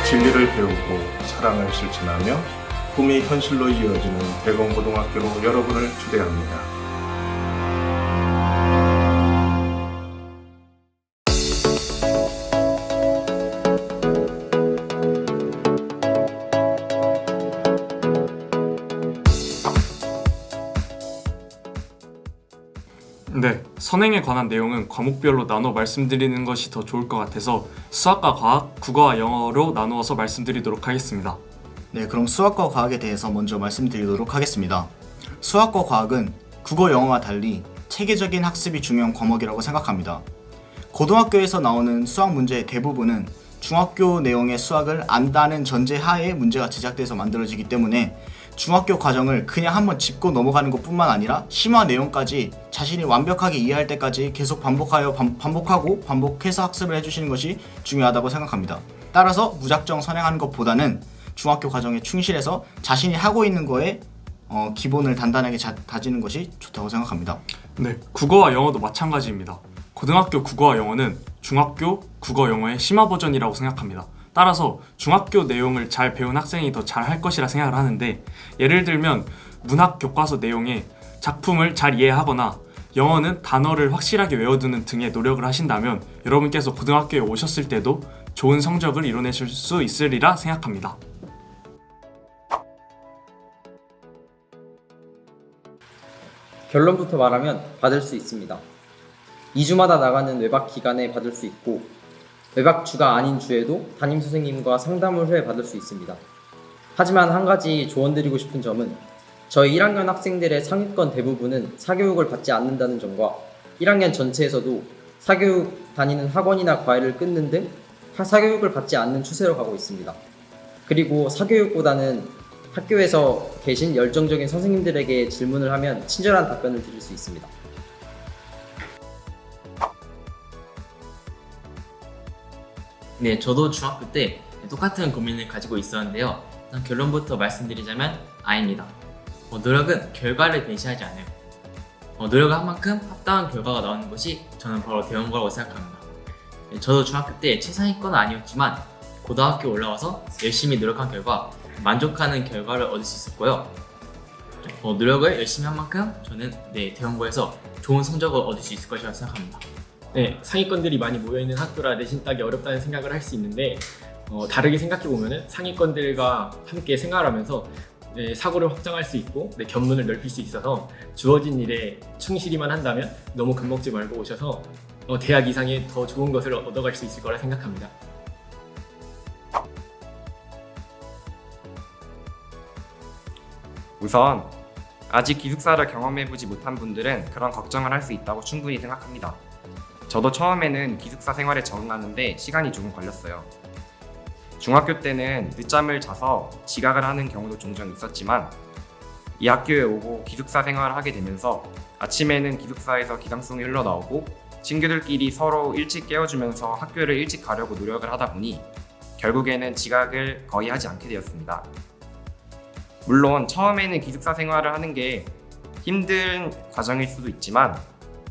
진리를 배우고 사랑을 실천하며 꿈이 현실로 이어지는 대검고등학교로 여러분을 초대합니다. 네, 선행에 관한 내용은 과목별로 나눠 말씀드리는 것이 더 좋을 것 같아서 수학과 과학, 국어와 영어로 나누어서 말씀드리도록 하겠습니다. 네, 그럼 수학과 과학에 대해서 먼저 말씀드리도록 하겠습니다. 수학과 과학은 국어, 영어와 달리 체계적인 학습이 중요한 과목이라고 생각합니다. 고등학교에서 나오는 수학 문제의 대부분은 중학교 내용의 수학을 안다는 전제 하에 문제가 제작돼서 만들어지기 때문에 중학교 과정을 그냥 한번 짚고 넘어가는 것뿐만 아니라 심화 내용까지 자신이 완벽하게 이해할 때까지 계속 반복해서 학습을 해주시는 것이 중요하다고 생각합니다. 따라서 무작정 선행하는 것보다는 중학교 과정에 충실해서 자신이 하고 있는 거에 기본을 단단하게 다지는 것이 좋다고 생각합니다. 네, 국어와 영어도 마찬가지입니다. 고등학교 국어와 영어는 중학교 국어 영어의 심화 버전이라고 생각합니다. 따라서 중학교 내용을 잘 배운 학생이 더 잘 할 것이라 생각을 하는데, 예를 들면 문학 교과서 내용에 작품을 잘 이해하거나 영어는 단어를 확실하게 외워두는 등의 노력을 하신다면 여러분께서 고등학교에 오셨을 때도 좋은 성적을 이뤄내실 수 있으리라 생각합니다. 결론부터 말하면 받을 수 있습니다. 2주마다 나가는 외박 기간에 받을 수 있고 외박 주가 아닌 주에도 담임 선생님과 상담을 후에 받을 수 있습니다. 하지만 한 가지 조언드리고 싶은 점은 저희 1학년 학생들의 상위권 대부분은 사교육을 받지 않는다는 점과 1학년 전체에서도 사교육 다니는 학원이나 과외를 끊는 등 사교육을 받지 않는 추세로 가고 있습니다. 그리고 사교육보다는 학교에서 계신 열정적인 선생님들에게 질문을 하면 친절한 답변을 드릴 수 있습니다. 네, 저도 중학교 때 똑같은 고민을 가지고 있었는데요. 결론부터 말씀드리자면 아닙니다. 노력은 결과를 배시하지 않아요. 노력을 한 만큼 합당한 결과가 나오는 것이 저는 바로 대원고라고 생각합니다. 저도 중학교 때 최상위권은 아니었지만 고등학교 올라와서 열심히 노력한 결과 만족하는 결과를 얻을 수 있었고요. 노력을 열심히 한 만큼 저는 대원고에서 좋은 성적을 얻을 수 있을 것이라고 생각합니다. 네, 상위권들이 많이 모여있는 학교라 내신 따기 어렵다는 생각을 할 수 있는데 다르게 생각해보면 상위권들과 함께 생활하면서 사고를 확장할 수 있고 견문을 넓힐 수 있어서 주어진 일에 충실히만 한다면 너무 겁먹지 말고 오셔서 대학 이상의 더 좋은 것을 얻어갈 수 있을 거라 생각합니다. 우선 아직 기숙사를 경험해보지 못한 분들은 그런 걱정을 할 수 있다고 충분히 생각합니다. 저도 처음에는 기숙사 생활에 적응하는데 시간이 조금 걸렸어요. 중학교 때는 늦잠을 자서 지각을 하는 경우도 종종 있었지만 이 학교에 오고 기숙사 생활을 하게 되면서 아침에는 기숙사에서 기상송이 흘러나오고 친구들끼리 서로 일찍 깨워주면서 학교를 일찍 가려고 노력을 하다 보니 결국에는 지각을 거의 하지 않게 되었습니다. 물론 처음에는 기숙사 생활을 하는 게 힘든 과정일 수도 있지만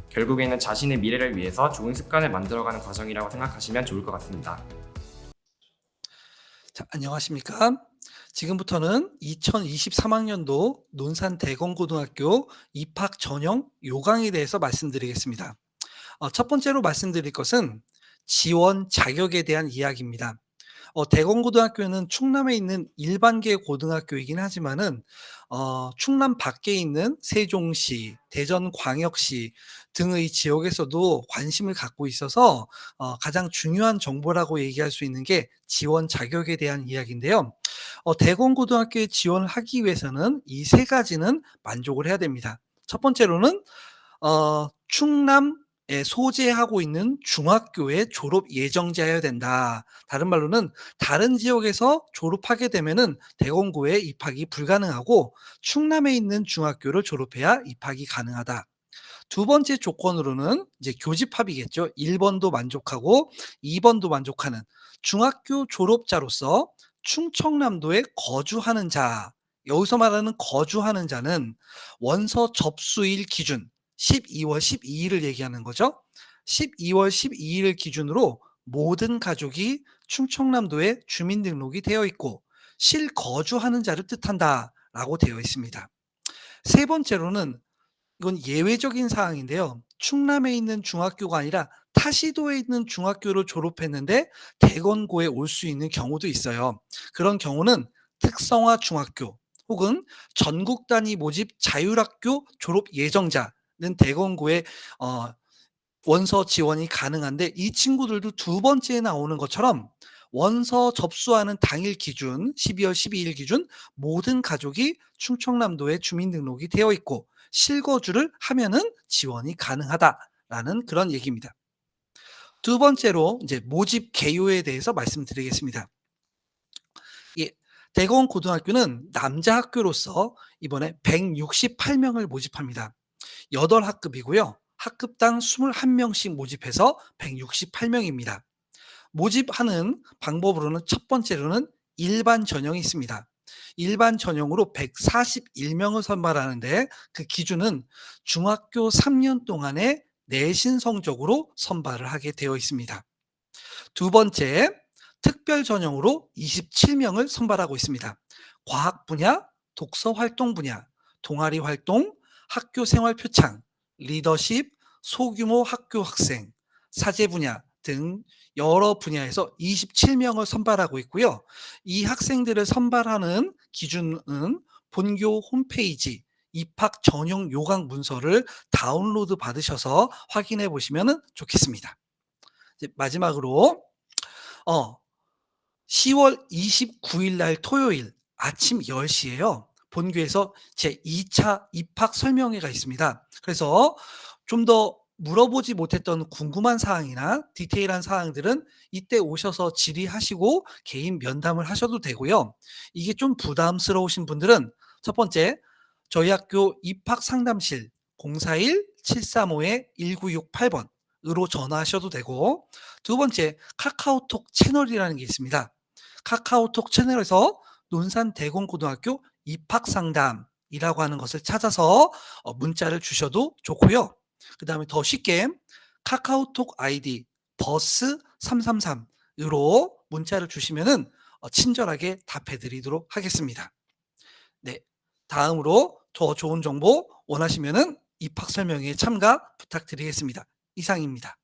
결국에는 자신의 미래를 위해서 좋은 습관을 만들어가는 과정이라고 생각하시면 좋을 것 같습니다. 자, 안녕하십니까? 지금부터는 2023학년도 논산대건고등학교 입학 전형 요강에 대해서 말씀드리겠습니다. 첫 번째로 말씀드릴 것은 지원 자격에 대한 이야기입니다. 대건고등학교는 충남에 있는 일반계 고등학교이긴 하지만은 충남 밖에 있는 세종시, 대전광역시 등의 지역에서도 관심을 갖고 있어서 가장 중요한 정보라고 얘기할 수 있는 게 지원 자격에 대한 이야기인데요. 대건고등학교에 지원을 하기 위해서는 이 세 가지는 만족을 해야 됩니다. 첫 번째로는 충남에 소재하고 있는 중학교의 졸업 예정자여야 된다. 다른 말로는 다른 지역에서 졸업하게 되면은 대건고에 입학이 불가능하고 충남에 있는 중학교를 졸업해야 입학이 가능하다. 두 번째 조건으로는 이제 교집합이겠죠. 1번도 만족하고 2번도 만족하는 중학교 졸업자로서 충청남도에 거주하는 자. 여기서 말하는 거주하는 자는 원서 접수일 기준 12월 12일을 얘기하는 거죠. 12월 12일을 기준으로 모든 가족이 충청남도에 주민등록이 되어 있고 실거주하는 자를 뜻한다라고 되어 있습니다. 세 번째로는 이건 예외적인 사항인데요. 충남에 있는 중학교가 아니라 타시도에 있는 중학교를 졸업했는데 대건고에 올 수 있는 경우도 있어요. 그런 경우는 특성화 중학교 혹은 전국 단위 모집 자율학교 졸업 예정자는 대건고에 원서 지원이 가능한데 이 친구들도 두 번째에 나오는 것처럼 원서 접수하는 당일 기준 12월 12일 기준 모든 가족이 충청남도에 주민등록이 되어 있고 실거주를 하면은 지원이 가능하다라는 그런 얘기입니다. 두 번째로 이제 모집 개요에 대해서 말씀드리겠습니다. 예, 대건고등학교는 남자 학교로서 이번에 168명을 모집합니다. 8학급이고요. 학급당 21명씩 모집해서 168명입니다. 모집하는 방법으로는 첫 번째로는 일반 전형이 있습니다. 일반 전형으로 141명을 선발하는데 그 기준은 중학교 3년 동안의 내신 성적으로 선발을 하게 되어 있습니다. 두 번째, 특별 전형으로 27명을 선발하고 있습니다. 과학 분야, 독서 활동 분야, 동아리 활동, 학교 생활 표창, 리더십, 소규모 학교 학생, 사제 분야 등 여러 분야에서 27명을 선발하고 있고요. 이 학생들을 선발하는 기준은 본교 홈페이지 입학 전용 요강 문서를 다운로드 받으셔서 확인해 보시면 좋겠습니다. 이제 마지막으로 10월 29일 날 토요일 아침 10시에요. 본교에서 제 2차 입학 설명회가 있습니다. 그래서 좀 더 물어보지 못했던 궁금한 사항이나 디테일한 사항들은 이때 오셔서 질의하시고 개인 면담을 하셔도 되고요. 이게 좀 부담스러우신 분들은 첫 번째, 저희 학교 입학 상담실 041-735-1968번으로 전화하셔도 되고, 두 번째, 카카오톡 채널이라는 게 있습니다. 카카오톡 채널에서 논산대공고등학교 입학상담이라고 하는 것을 찾아서 문자를 주셔도 좋고요. 그 다음에 더 쉽게 카카오톡 아이디 버스333으로 문자를 주시면은 친절하게 답해 드리도록 하겠습니다. 네, 다음으로 더 좋은 정보 원하시면은 입학 설명회에 참가 부탁드리겠습니다. 이상입니다.